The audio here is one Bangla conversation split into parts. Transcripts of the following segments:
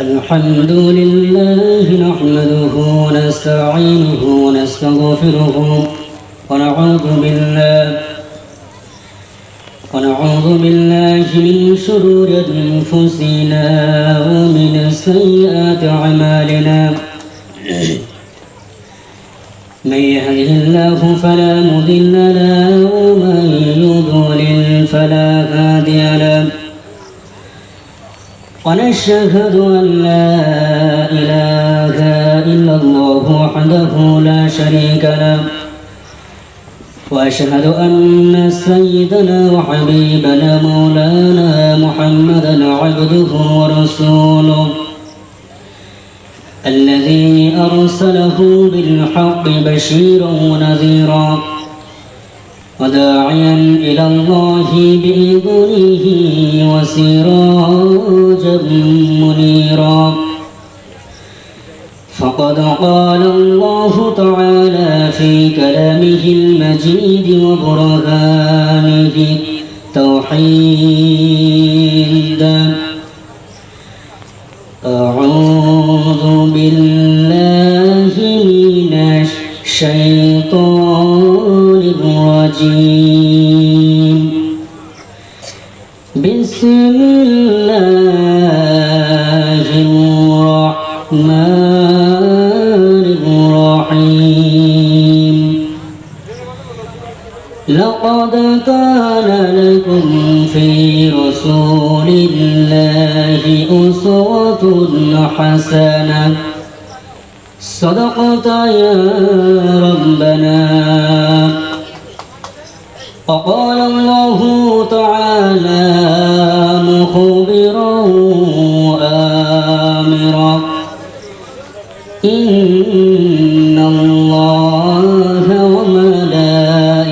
الحمد لله نحمده ونستعينه ونستغفره ونعوذ بالله من شرور أنفسنا ومن سيئات أعمالنا من يهده الله فلا مضل له ومن يضلل فلا هادي له ونشهد أن لا إله إلا الله وحده لا شريك له وأشهد أن سيدنا وحبيبنا مولانا محمدا عبده ورسوله الذي أرسله بالحق بشيرا ونذيرا وداعيا إلى الله بإذنه وسراجا منيرا فقد قال الله تعالى في كلامه المجيد وبرهانه التوحيد أعوذ بالله من الشيطان الرجيم بسم الله الرحمن الرحيم لقد كان لكم في رسول الله أسوة حسنة صدقت يا ربنا وقال الله تعالى مخبرا وآمرا إن الله وملائكته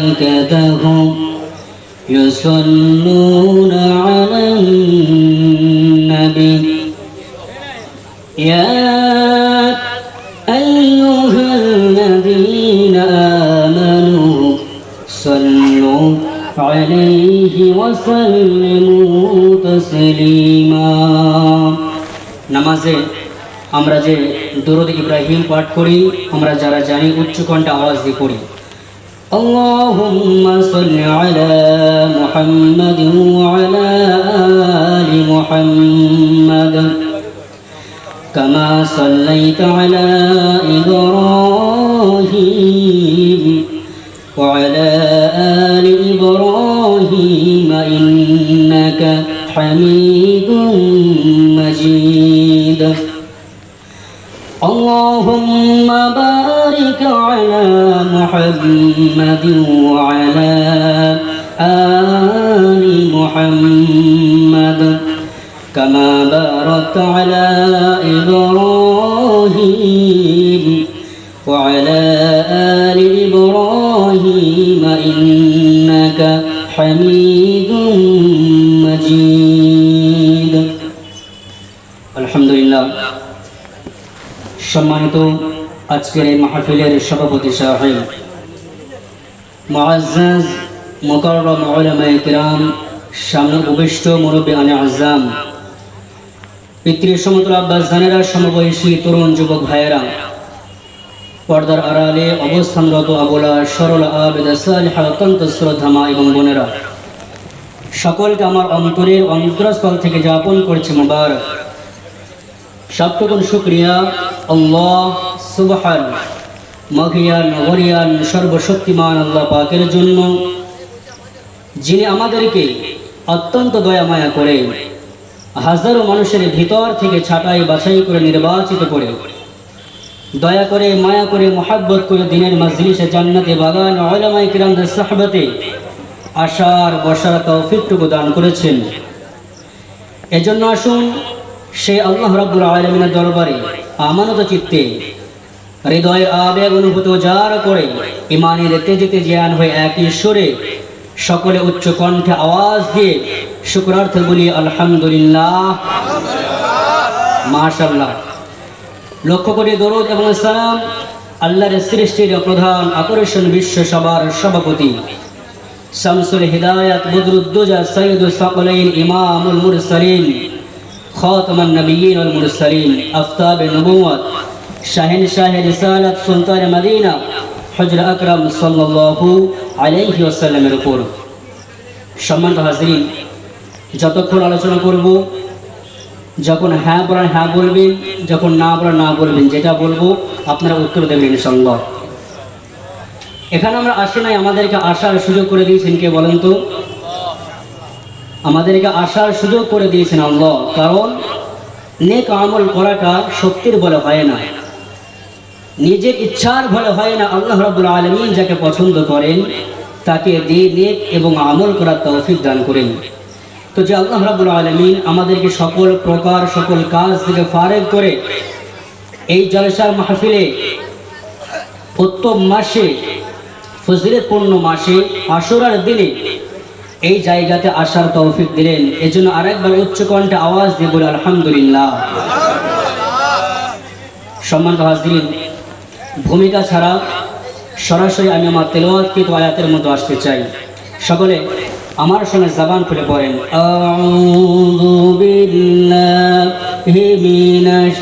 يصلون على النبي يا أيها الذين آمنوا صلوا عليه وسلموا تسليما নামাজে আমরা যে দুরূদ ইব্রাহিম পাঠ করি আমরা যারা জানি উচ্চ কণ্ঠে আওয়াজ দিয়ে পড়ি اللهم صل على محمد وعلى آل محمد كما صليت على إبراهيم وعلى آل إبراهيم إنك حميد مجيد اللهم بارك على محمد وعلى آل محمد كما باركت على إبراهيم وعلى آل إبراهيم إنك حميد مجيد الحمد لله সম্মানিত আজকের এই মাহফিলের সভাপতি সাহেব মুআজ্জাজ মুকাররম উলামায়ে কিরাম সামনে উপবিষ্ট মুরব্বিয়ানে আযম পিতৃ সমতুল্য আব্বাজানেরা সমবয়সী তরুণ যুবক ভাইয়েরা পর্দার আড়ালে অবস্থানরত আবলা সরল আবেদা সালিহা অত্যন্ত শ্রদ্ধা মা এবং বোনেরা সকলকে আমার অন্তরের অন্তরস্থল থেকে জ্ঞাপন করছি মুবারক সবটুকুন শুকরিয়া আল্লাহ সুবহানাহু মহিয়ান গরিয়ান সর্বশক্তিমান আল্লাহ পাকের জন্য যিনি আমাদেরকে অত্যন্ত দয়া মায়া করে হাজারো মানুষের ভিতর থেকে ছাঁটাই বাছাই করে নির্বাচিত করে দয়া করে মায়া করে মোহাব্বত করে দিনের মজলিসে জান্নাতে বাগান উলামায়ে কিরামদের সুহবতে আসার বসার তৌফিকটুকু দান করেছেন এজন্য আসুন সেই আল্লাহ রাব্বুল আলামিনের দরবারে আমানত চিত্তে হৃদয়ের আবেগ অনুভূত জার করে ঈমানের তেজে জ্ঞান হয়ে একই সুরে সকলে উচ্চ কণ্ঠে আওয়াজ দিয়ে শুকরার্থ বলি আলহামদুলিল্লাহ মাশাআল্লাহ লক্ষ কোটি দরুদ এবং সালাম আল্লাহর সৃষ্টির প্রধান আকর্ষণ বিশ্ব সবার সভাপতি শামসুল হিদায়াত বদরুদ্দুজা সৈয়দুস সাকলাইন ইমামুল মুরসালিন খাতামান নবিয়্যিন ওয়াল মুরসালিন, আফতাব নবুওয়াত, শাহেনশাহ রিসালাত, সুলতান মদিনা হযরত আকরাম সাল্লাল্লাহু আলাইহি ওয়াসাল্লামের উপর। সম্মানিত হাজরিন, যতক্ষণ আলোচনা করব, যখন হ্যাঁ বলেন হ্যাঁ বলবেন, যখন না বলেন না বলবেন, যেটা বলবো আপনারা উত্তর দেবেন ইনশাআল্লাহ। এখানে আমরা আসি নাই, আমাদেরকে আসার সুযোগ করে দিয়েছেন কে বলেন তো? আমাদেরকে আসার সুযোগ করে দিয়েছেন আল্লাহ। কারণ নেক আমল করাটা শক্তির বলে হয় না, নিজের ইচ্ছার বলে হয় না। আল্লাহ রাব্বুল আলামিন যাকে পছন্দ করেন তাকে দিয়ে নেক এবং আমল করার তৌফিক দান করেন। তো যে আল্লাহ রাব্বুল আলামিন আমাদেরকে সকল প্রকার সকল কাজ থেকে ফারেগ করে এই জলসার মাহফিলে উত্তম মাসে, ফজিলতপূর্ণ মাসে, আশুরার দিনে এই জায়গাতে আসার তৌফিক দিলেন, এজন্য আরেকবার উচ্চ কণ্ঠে আওয়াজ দিয়ে বলি আলহামদুলিল্লাহ। সম্মানিত হাজরিন, ভূমিকা ছাড়া সরাসরি আমি আমার তেলাওয়াতকৃত আয়াতের মতো আসতে চাই। সকলে আমার সঙ্গে জবান খুলে পড়েন, আউযু বিল্লাহি মিনাশ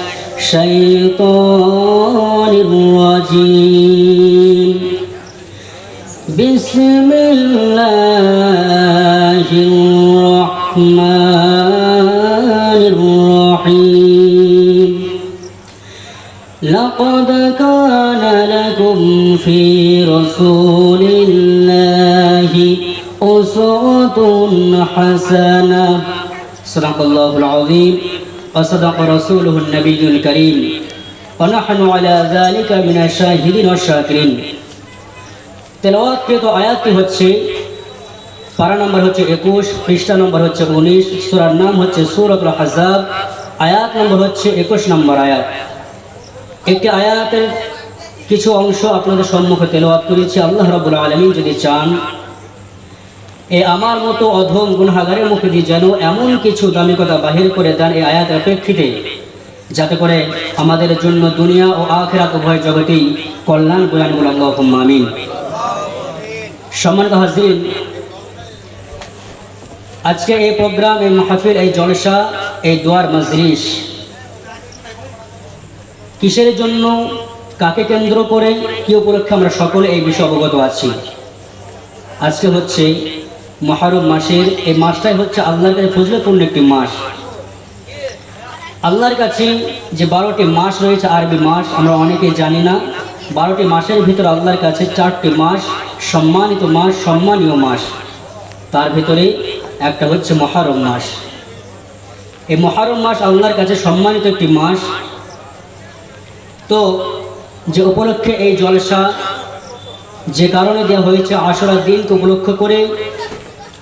শাইতানির রাজীম, বিসমিল্লাহির রহমানির রহিম, লাকাদ কানা লাকুম ফি রাসূলিল্লাহি উসওয়াতুন হাসানাহ, সাদাকাল্লাহুল আযীম ওয়া সাদাকা রাসূলুহুন নবিয়্যুল কারীম ওয়া নাহনু আলা যালিকা মিনাশ শাহিদিন ওয়াশ শাকিরিন। তেলাওয়াতকৃত আয়াতটি হচ্ছে, পারা নম্বর হচ্ছে 21, পৃষ্ঠা নম্বর হচ্ছে 19, সূরার নাম হচ্ছে সূরাতুল আহজাব, আয়াত নম্বর হচ্ছে 21 নম্বর আয়াত। একটি আয়াতের কিছু অংশ আপনাদের সম্মুখে তেলাওয়াত করেছি। আল্লাহ রাব্বুল আলামিন যদি চান এই আমার মতো অধম গুনাহগারের মুখে দিয়ে যেন এমন কিছু দামি কথা বাহির করে দেন এই আয়াতের প্রেক্ষিতে, যাতে করে আমাদের জন্য দুনিয়া ও আখিরাত উভয় জগতেই কল্যাণ বয়ান বলে আল্লাহুম্মা আমিন। সম্মানিত হাজরিন, আজকে এই প্রোগ্রাম, এই মাহফিল, এই জলসা, এই দোয়ার মজলিস কিসের জন্য, কাকে কেন্দ্র করে, কি উপলক্ষে আমরা সকলে এই বিষয়ে অবগত আছি। আজকে হচ্ছে মুহররম মাসের, এই মাসটাই হচ্ছে আল্লাহর কাছে ফজিলতপূর্ণ একটি মাস। আল্লাহর কাছে যে 12টি মাস রয়েছে, আরবি মাস, আমরা অনেকেই জানি না। 12টি মাসের ভিতরে আল্লাহর কাছে 4টি মাস সম্মানিত মাস, সম্মানীয় মাস। তার ভিতরে একটা হচ্ছে মুহররম মাস। এই মুহররম মাস আল্লাহর কাছে সম্মানিত একটি মাস। তো যে উপলক্ষে এই জলসা, যে কারণে দেওয়া হয়েছে আশুরার দিনকে উপলক্ষ করে,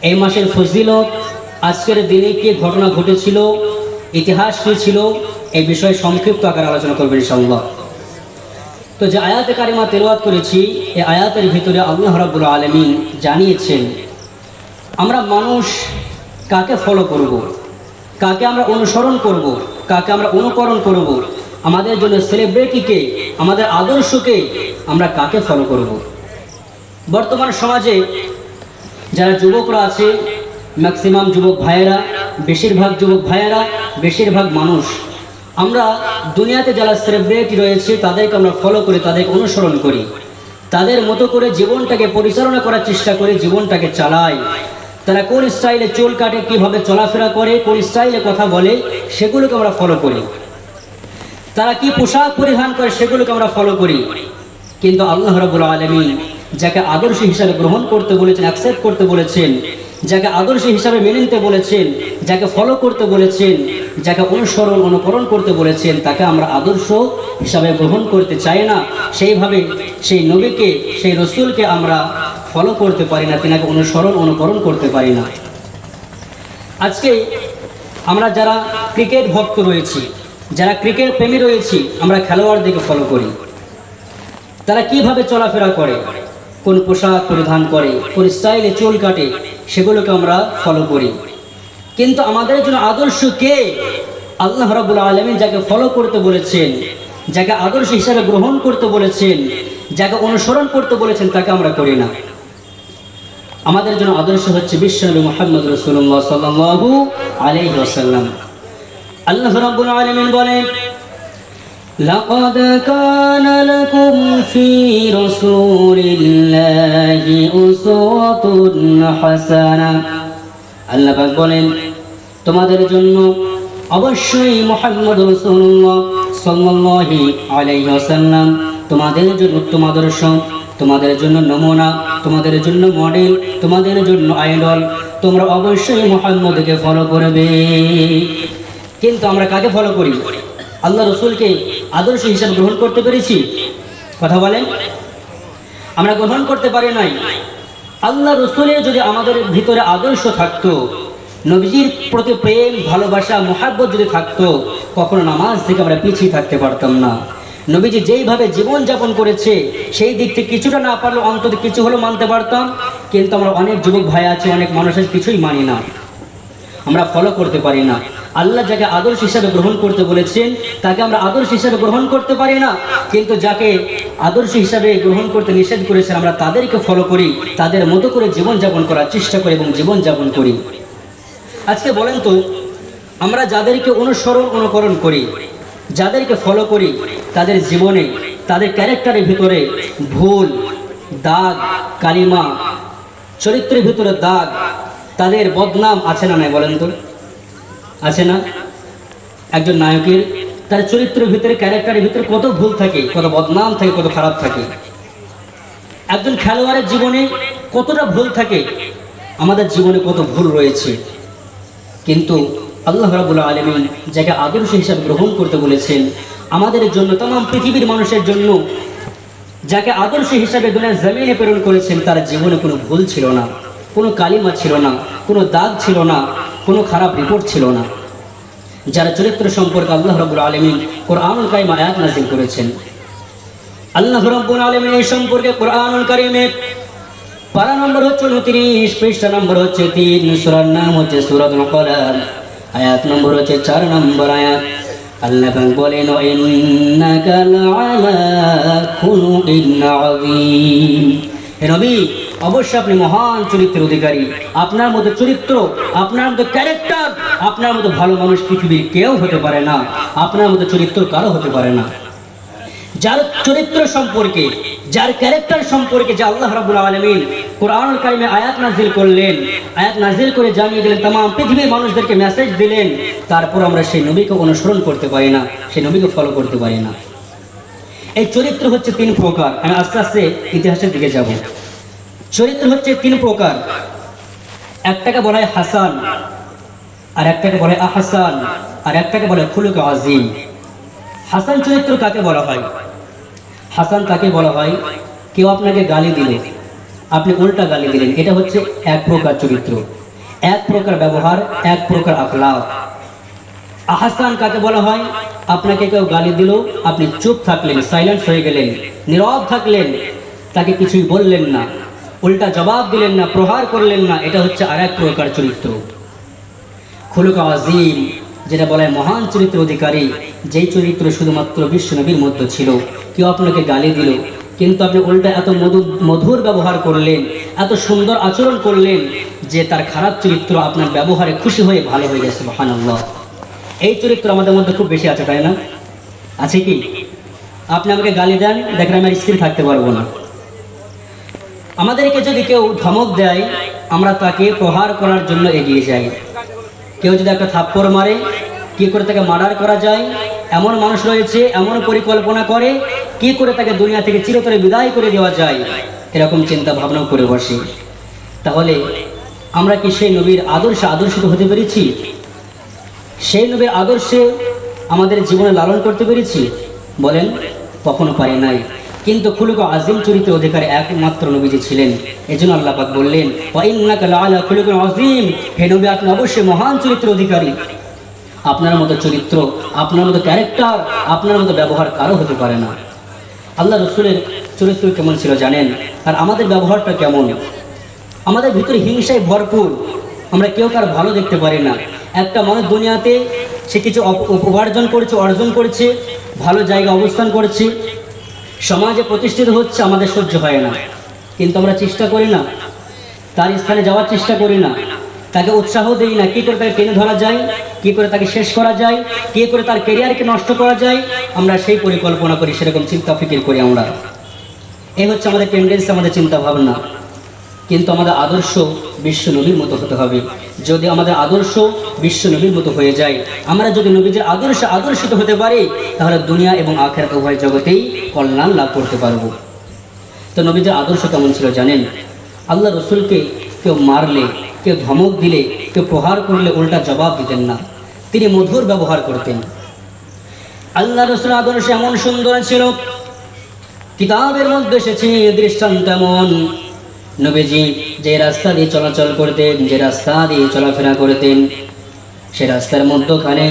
এই মাসের ফজিলত, আজকের দিনে কি ঘটনা ঘটেছিল, ইতিহাস কি ছিল, এই বিষয়ে সংক্ষিপ্ত আকারে আলোচনা করবেন ইনশাআল্লাহ। তো যে আয়াতে কারিমা তেলাওয়াত করেছি, এই আয়াতের ভিতরে আল্লাহ রাব্বুল আলামিন জানিয়েছেন আমরা মানুষ কাকে ফলো করব, কাকে আমরা অনুসরণ করব, কাকে আমরা অনুকরণ করব, আমাদের জন্য সেলিব্রিটিকে, আমাদের আদর্শকে আমরা কাকে ফলো করব। বর্তমান সমাজে যারা যুবকরা আছে, ম্যাক্সিমাম যুবক ভাইয়েরা, বেশিরভাগ যুবক ভাইয়েরা, বেশিরভাগ মানুষ, আমরা দুনিয়াতে যারা সেলিব্রিটি রয়েছে তাদেরকে আমরা ফলো করি, তাদেরকে অনুসরণ করি, তাদের মতো করে জীবনটাকে পরিচালনা করার চেষ্টা করি, জীবনটাকে চালাই। তারা কোন স্টাইলে চুল কাটে, কীভাবে চলাফেরা করে, কোন স্টাইলে কথা বলে, সেগুলোকে আমরা ফলো করি। তারা কি পোশাক পরিধান করে, সেগুলোকে আমরা ফলো করি। কিন্তু আল্লাহ রাব্বুল আলামিন যাকে আদর্শ হিসাবে গ্রহণ করতে বলেছেন, অ্যাকসেপ্ট করতে বলেছেন, যাকে আদর্শ হিসাবে মেনে নিতে বলেছেন, যাকে ফলো করতে বলেছেন, যাকে অনুসরণ অনুকরণ করতে বলেছেন, তাকে আমরা আদর্শ হিসাবে গ্রহণ করতে চাই না। সেইভাবে সেই নবীকে, সেই রসুলকে আমরা ফলো করতে পারি না, তিনাকে অনুসরণ অনুকরণ করতে পারি না। আজকে আমরা যারা ক্রিকেট ভক্ত রয়েছি, যারা ক্রিকেট প্রেমী রয়েছি, আমরা খেলোয়াড়দেরকে ফলো করি। তারা কিভাবে চলাফেরা করে, কোন পোশাক পরিধান করে, কোন স্টাইলে চুল কাটে, সেগুলোকে আমরা ফলো করি। কিন্তু আমাদের জন্য আদর্শ কে? আল্লাহ রাব্বুল আলামিন যাকে ফলো করতে বলেছেন, যাকে আদর্শ হিসাবে গ্রহণ করতে বলেছেন, যাকে অনুসরণ করতে বলেছেন, তাকে আমরা করি না। আমাদের জন্য আদর্শ হচ্ছে বিশ্বনবী মুহাম্মদ রাসূলুল্লাহ সাল্লাল্লাহু আলাইহি ওয়াসাল্লাম। আল্লাহ রাব্বুল আলামিন বলেন, লাকাদ কানা লাকুম ফি রাসূলিল্লাহি উসওয়াতুন হাসানাহ। আল্লাহ পাক বলেন, তোমাদের জন্য অবশ্যই মুহাম্মদ রাসূলুল্লাহ সাল্লাল্লাহু আলাইহি ওয়াসাল্লাম তোমাদের জন্য উত্তম আদর্শ, তোমাদের জন্য নমুনা, তোমাদের জন্য মডেল, তোমাদের জন্য আইডল। তোমরা অবশ্যই মুহাম্মদকে ফলো করবে। কিন্তু আমরা কাকে ফলো করি? আল্লাহ রসুলকে আদর্শ হিসাবে গ্রহণ করতে পেরেছি? কথা বলেন, আমরা গ্রহণ করতে পারি নাই। আল্লাহ রসুলের যদি আমাদের ভিতরে আদর্শ থাকতো, নবীজির প্রতি প্রেম, ভালোবাসা, মুহাব্বত যদি থাকতো, কখনো নামাজ থেকে আমরা পিছিয়ে থাকতে পারতাম না। নবীজি যেইভাবে জীবন যাপন করেছে, সেই দিক থেকে কিছুটা না পারলেও অন্তত কিছু হলেও মানতে পারতাম। কিন্তু আমরা অনেক যুবক ভাই আছে, অনেক মানুষের কিছুই মানি না, আমরা ফলো করতে পারি না। আল্লাহ যাকে আদর্শ হিসাবে গ্রহণ করতে বলেছেন, তাকে আমরা আদর্শ হিসাবে গ্রহণ করতে পারি না। কিন্তু যাকে আদর্শ হিসাবে গ্রহণ করতে নিষেধ করেছেন, আমরা তাদেরকে ফলো করি, তাদের মতো করে জীবনযাপন করার চেষ্টা করি এবং জীবনযাপন করি। আজকে বলেন তো, আমরা যাদেরকে অনুকরণ করি, যাদেরকে ফলো করি, তাদের জীবনে, তাদের ক্যারেক্টারের ভিতরে ভুল, দাগ, কালিমা, চরিত্রের ভিতরে দাগ, তাদের বদনাম আছে না নাই? বলেন তো, আছে না? একজন নায়কের তার চরিত্রের ভিতরে, ক্যারেক্টারের ভিতরে কত ভুল থাকে, কত বদনাম থাকে, কত খারাপ থাকে। একজন খেলোয়াড়ের জীবনে কতটা ভুল থাকে, আমাদের জীবনে কত ভুল রয়েছে। কিন্তু আল্লাহ রাব্বুল আলামিন যাকে আদর্শ হিসাবে গ্রহণ করতে বলেছেন, আমাদের জন্য, तमाम পৃথিবীর মানুষের জন্য যাকে আদর্শ হিসাবে দুনিয়ার জমিনে প্রেরণ করেছেন, তার জীবনে কোনো ভুল ছিল না, কোনো কালিমা ছিল না, কোনো দাগ ছিল না, কোনো খারাপ রিপোর্ট ছিল না। যার চরিত্র সম্পর্কে আল্লাহ রাব্বুল আলামিন কোরআনুল কারীমে আয়াত নাযিল করেছেন। আল্লাহ রাব্বুল আলামিন এই সম্পর্কে কোরআনুল কারীমে পারা নম্বর হচ্ছে 29, পৃষ্ঠা নম্বর হচ্ছে 3, সূরার নাম হচ্ছে সূরাতুল কলাম, আয়াত নম্বর হচ্ছে 4 নম্বর আয়াত। আল্লাহ পাক বলেন, ইন্নাকা লাআলা খুলুকিন আযীম। হে নবী, অবশ্যই আপনি মহান চরিত্রের অধিকারী। আপনার মতো চরিত্র, আপনার মতো ক্যারেক্টার, আপনার মতো ভালো মানুষ পৃথিবীর কেউ হতে পারে না, আপনার মতো চরিত্র কারো হতে পারে না। যার চরিত্র সম্পর্কে, যার ক্যারেক্টার সম্পর্কে যে আল্লাহ রাব্বুল আলামিন কোরআনুল কারীমে আয়াত নাযিল করলেন, আয়াত নাযিল করে জানিয়ে দিলেন, तमाम পৃথিবীর মানুষদেরকে মেসেজ দিলেন, তারপর আমরা সেই নবীকে অনুসরণ করতে পারি না, সেই নবীকে ফলো করতে পারি না। এই চরিত্র হচ্ছে 3 প্রকার। আমি আস্তে আস্তে ইতিহাসের দিকে যাব। চরিত্র হচ্ছে 3 প্রকার। একটাকে বলা হয় হাসান, আর একটাকে বলা হয় আহসান, আর একটাকে বলা হয় খুলুক আযীম। হাসান চরিত্র কাকে বলা হয়? হাসান তাকে বলা হয়, কেউ আপনাকে গালি দিল, আপনি উল্টা গালি দিলেন, এটা হচ্ছে এক প্রকার চরিত্র, এক প্রকার ব্যবহার, এক প্রকার আখলাক। আহসান কাকে বলা হয়? আপনাকে কেউ গালি দিল, আপনি চুপ থাকলেন, সাইলেন্স হয়ে গেলেন, নীরব থাকলেন, তাকে কিছুই বললেন না, উল্টা জবাব দিলেন না, প্রহার করলেন না, এটা হচ্ছে আরেক প্রকার চরিত্র। খুলুক আযীম যেটা বলা হয় মহান চরিত্র অধিকারী, যেই চরিত্র শুধুমাত্র বিশ্ব নবীর মধ্যে ছিল। কেউ আপনাকে গালি দিল, কিন্তু আপনি উল্টা এত মধুর ব্যবহার করলেন, এত সুন্দর আচরণ করলেন, যে তার খারাপ চরিত্র আপনার ব্যবহারে খুশি হয়ে ভালো হয়ে গেছে। সুবহানাল্লাহ। এই চরিত্র আমাদের মধ্যে খুব বেশি আছে, তাই না? আছে কি? আপনি আমাকে গালি দেন, দেখেন আমি স্থির থাকতে পারবো না। আমাদেরকে যদি কেউ ধমক দেয়, আমরা তাকে প্রহার করার জন্য এগিয়ে যাই। কেউ যদি একটা থাপ্পড় মারে, কি করে তাকে মার্ডার করা যায়, এমন মানুষ রয়েছে, এমন পরিকল্পনা করে কি করে তাকে দুনিয়া থেকে চিরতরে বিদায় করে দেওয়া যায়, এরকম চিন্তা ভাবনাও করে বসে। তাহলে আমরা কি সেই নবীর আদর্শিত হতে পেরেছি? সেই নবীর আদর্শে আমাদের জীবনে লালন করতে পেরেছি? বলেন, কখনো পারি নাই। কিন্তু খুলুক আযীম চরিত্রের অধিকারী একমাত্র নবীজি ছিলেন। এজন্য আল্লাহ পাক বললেন, ওয়া ইন্নাকা লাআলা খুলুকিন আযীম। হে নবী, আপনি অবশ্যই মহান চরিত্রের অধিকারী। আপনার মতো চরিত্র, আপনার মতো ক্যারেক্টার, আপনার মতো ব্যবহার কারো হতে পারে না। আল্লাহ রসুলের চরিত্র কেমন ছিল জানেন? আর আমাদের ব্যবহারটা কেমন? আমাদের ভিতরে হিংসায় ভরপুর, আমরা কেউ কার ভালো দেখতে পারি না। একটা মানুষ দুনিয়াতে সে কিছু উপার্জন করেছে, অর্জন করেছে, ভালো জায়গা অবস্থান করেছে, সমাজে প্রতিষ্ঠিত হচ্ছে, আমাদের সহ্য হয় না, কিন্তু আমরা চেষ্টা করি না, তার স্থানে যাওয়ার চেষ্টা করি না। তাকে উৎসাহ দেই না কি করে তাকে টেনে ধরা যায়, কি করে তাকে শেষ করা যায়, কি করে তার ক্যারিয়ারকে নষ্ট করা যায়, আমরা সেই পরিকল্পনা করি, সেরকম চিন্তা ফিকির করি আমরা। এই হচ্ছে আমাদের টেন্ডেন্সি, আমাদের চিন্তা ভাবনা। কিন্তু আমাদের আদর্শ বিশ্ব নবীর মতো হতে হবে। যদি আমাদের আদর্শ বিশ্ব নবীর মতো হয়ে যায়, আমরা যদি নবীজির আদর্শে আদর্শিত হতে পারি, তাহলে দুনিয়া এবং আখিরাত উভয় জগতেই কল্যাণ লাভ করতে পারবো। তো নবীজির আদর্শ কেমন ছিল জানেন? আল্লাহ রসুলকে কেউ মারলে, কেউ ধমক দিলে, কেউ প্রহার করলে উল্টা জবাব দিতেন না, তিনি মধুর ব্যবহার করতেন। আল্লাহ রসুল আদর্শ এমন সুন্দর ছিল, কিতাবের মধ্যে এসেছে দৃষ্টান্ত এমন। নবীজি যে রাস্তা দিয়ে চলাচল করতেন, যে রাস্তা দিয়ে চলাফেরা করতেন, সে রাস্তার মধ্যখানে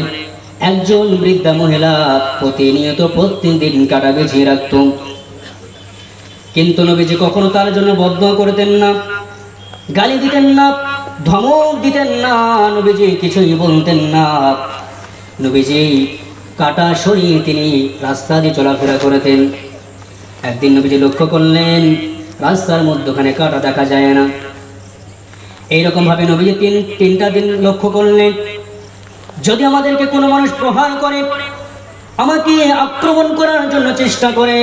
একজন বৃদ্ধা মহিলা প্রতিনিয়ত প্রতিদিন কাটা বিছিয়ে রাখত। কিন্তু নবীজি কখনো তার জন্য বদদোয়া করতেন না, গালি দিতেন না, ধমক দিতেন না, নবীজি কিছুই বলতেন না। নবীজি কাটা সরিয়ে তিনি রাস্তা দিয়ে চলাফেরা করতেন। একদিন নবীজি লক্ষ্য করলেন রাস্তার মধ্যখানে কাটা দেখা যায় না। এইরকম ভাবে নবীজি তিনটা দিন লক্ষ্য করলেন, যদি আমাদেরকে কোনো মানুষ প্রহার করে, আমাকে আক্রমণ করার জন্য চেষ্টা করে,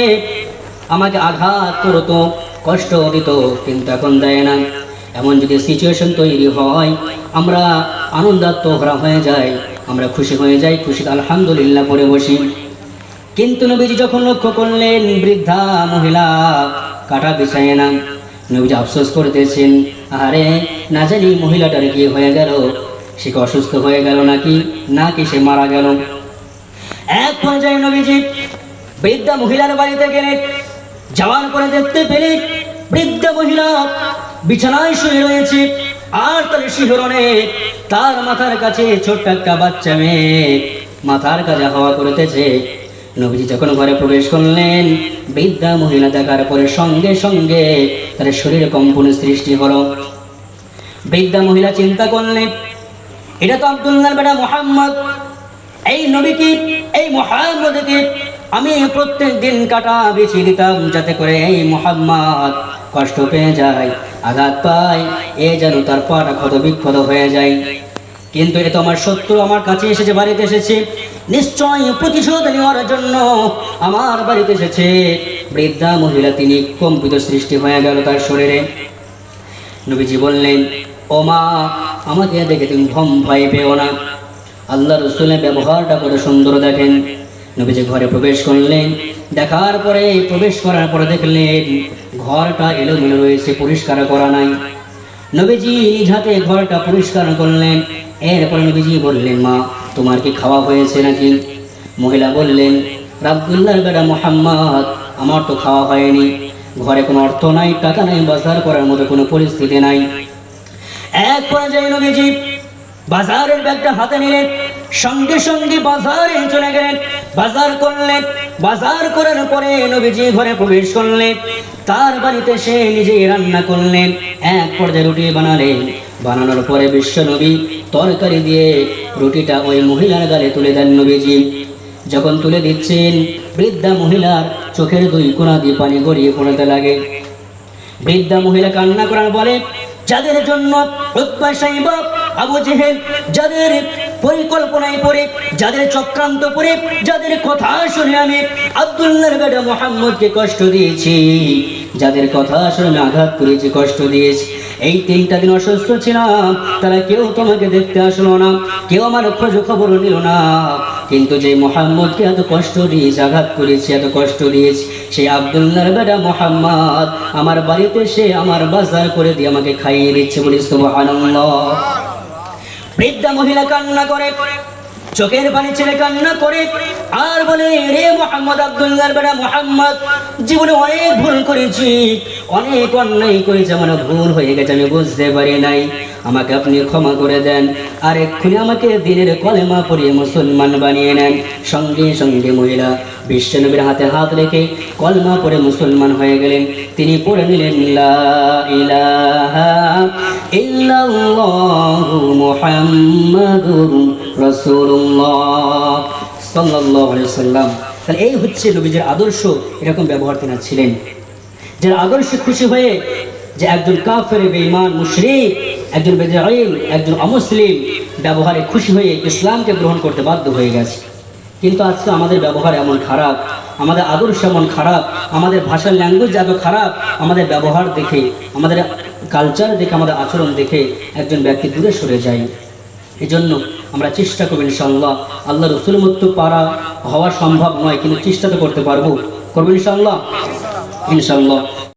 আমাকে আঘাত করতো, কষ্ট দিত, কিন্তু এখন দেয় না, এমন যদি সিচুয়েশন তৈরি হয়, আমরা আনন্দাত্মকরা হয়ে যাই, আমরা খুশি হয়ে যাই, খুশিতে আলহামদুলিল্লাহ পড়ে বসি। কিন্তু নবীজি যখন লক্ষ্য করলেন বৃদ্ধা মহিলা কাটা বিছায় না, নবীজি আফসোস করতেছেন, আরে না জানি মহিলাটার কি হয়ে গেল, সে কি অসুস্থ হয়ে গেল নাকি সে মারা গেল। এক পর্যায়ে নবীজি বৃদ্ধা মহিলার বাড়িতে গেলেন, যাওয়ার পরে দেখতে পেলেন বৃদ্ধা মহিলা বিছানায় শুয়ে রয়েছে, আর তার শিহরণে তার মাথার কাছে ছোট্ট একটা বাচ্চা মেয়ে মাথার কাছে হাওয়া করতেছে। নবীজি যখন ঘরে প্রবেশ করলেন, বৃদ্ধা মহিলা দেখার পরে সঙ্গে সঙ্গে তার শরীরে কম্পন সৃষ্টি হলো। বৃদ্ধা মহিলা চিন্তা করলেন, এটা তো আব্দুল্লাহর বেটা মুহাম্মদ, এই নবীকে, এই মুহাম্মদকে আমি প্রত্যেক দিন কাটা বিছিয়ে দিতাম, যাতে করে এই মুহাম্মদ কষ্ট পেয়ে যায়, আঘাত পায়, এ যেন তার পাটা ক্ষত বিক্ষত হয়ে যায়। কিন্তু এ তো আমার শত্রু, আমার কাছে এসেছে, বাড়িতে এসেছে, নিশ্চয় প্রতিশোধ নেওয়ার জন্য আমার বাড়িতে এসেছে। বৃদ্ধা মহিলা তিনি কম্পিত সৃষ্টি হয়ে গেল তার শরীরে। নবীজি বললেন, ও মা, আমাকে দেখে তুমি ভয় পেও না। আল্লাহ রসুলের ব্যবহারটা কত সুন্দর দেখেন। নবীজি ঘরে প্রবেশ করলেন, দেখার পরে প্রবেশ করার পরে দেখলেন ঘরটা এলোমেলো রয়েছে, পরিষ্কার করা নাই। নবীজি নিজ হাতে ঘরটা পরিষ্কার করলেন। এরপরে নবীজি বললেন, মা, তোমার কি খাওয়া হয়েছে নাকি? মহিলা বললেন, আব্দুল্লাহর বেটা মুহাম্মদ, আমার তো খাওয়া হয়নি, ঘরে কোনো অর্থ নাই, টাকা নাই, বাজার করার মতো কোনো পরিস্থিতি নাই। এক পর্যায়ে নবীজি বাজারের ব্যাগটা হাতে নিলেন, সঙ্গে সঙ্গে বাজারে চলে গেলেন, বাজার করলেন। বাজার করার পরে নবীজি ঘরে প্রবেশ করলেন, তার বাড়িতে সে নিজেই রান্না করলেন। এক পর্যায়ে রুটি বানালেন, বানানোর পরে বিশ্ব নবী তরকারি দিয়ে রুটিটা ওই মহিলার গালে তুলে দেন। নবীজি যখন তুলে দিচ্ছেন, বৃদ্ধা মহিলার চোখের দুই কোণা দিয়ে পানি গড়িয়ে পড়তে লাগে। বৃদ্ধা মহিলা কান্না করার বলে, যাদের জন্য উতবা সাইবা আবু জেহেল যাদের পরিকল্পনায় পড়ে, যাদের চক্রান্ত পড়ে, যাদের কথা শুনে আমি আব্দুল্লাহর বেটা মুহাম্মদকে কষ্ট দিয়েছি, যাদের কথা শুনে আমি আঘাত করেছি, কষ্ট দিয়েছি, এই 3টা দিন অসুস্থ ছিলাম, তারা কেউ তোমাকে দেখতে আসলো না, কেউ আমার খোঁজ খবর নিল না। কিন্তু যে মুহাম্মদকে এত কষ্ট দিয়েছি, আঘাত করেছি, এত কষ্ট দিয়েছি, সেই আব্দুল্লাহর বেটা মুহাম্মদ আমার বাড়িতে সে আমার বাজার করে দিয়ে আমাকে খাইয়ে দিচ্ছে। বলি সুবহানাল্লাহ। বৃদ্ধা মহিলা কান্না করে, চোখের পানি ছেড়ে কান্না করে, আর বলে, রে মুহাম্মদ, আব্দুল্লাহর বেটা মুহাম্মদ, জীবনে অনেক ভুল করেছি, অনেক অন্যায় করেছি, আমার ভুল হয়ে গেছে, আমি বুঝতে পারি নাই, আমাকে আপনি ক্ষমা করে দেন, আর এক্ষুনি আমাকে দিনের কলেমা পড়িয়ে মুসলমান বানিয়ে নেন। সঙ্গে সঙ্গে মহিলা বিশ্বনবীর হাতে হাত রেখে কলেমা পড়ে মুসলমান হয়ে গেলেন। তিনি পড়ে নিলেন, লা ইলাহা ইল্লাল্লাহু মুহাম্মাদুর রাসূলুল্লাহ সাল্লাল্লাহু আলাইহি ওয়াসাল্লাম। তাহলে এই হচ্ছে নবীজির আদর্শ, এরকম ব্যবহার তিনি ছিলেন। যার আদর্শে খুশি হয়ে যে একজন কাফের, বেঈমান, মুশরিক একজন বেদাঈন, একজন অমুসলিম ব্যবহারে খুশি হয়ে ইসলামকে গ্রহণ করতে বাধ্য হয়ে গেছে। কিন্তু আজকে আমাদের ব্যবহার এমন খারাপ, আমাদের আদর্শ এমন খারাপ, আমাদের ভাষার ল্যাঙ্গুয়েজ এত খারাপ, আমাদের ব্যবহার দেখে, আমাদের কালচার দেখে, আমাদের আচরণ দেখে একজন ব্যক্তি দূরে সরে যায়। এজন্য আমরা চেষ্টা করব ইনশাআল্লাহ। আল্লাহ রসুল মতো হওয়া সম্ভব নয়, কিন্তু চেষ্টা তো করতে পারবো, করবো ইনশাআল্লাহ। ইনশাআল্লাহ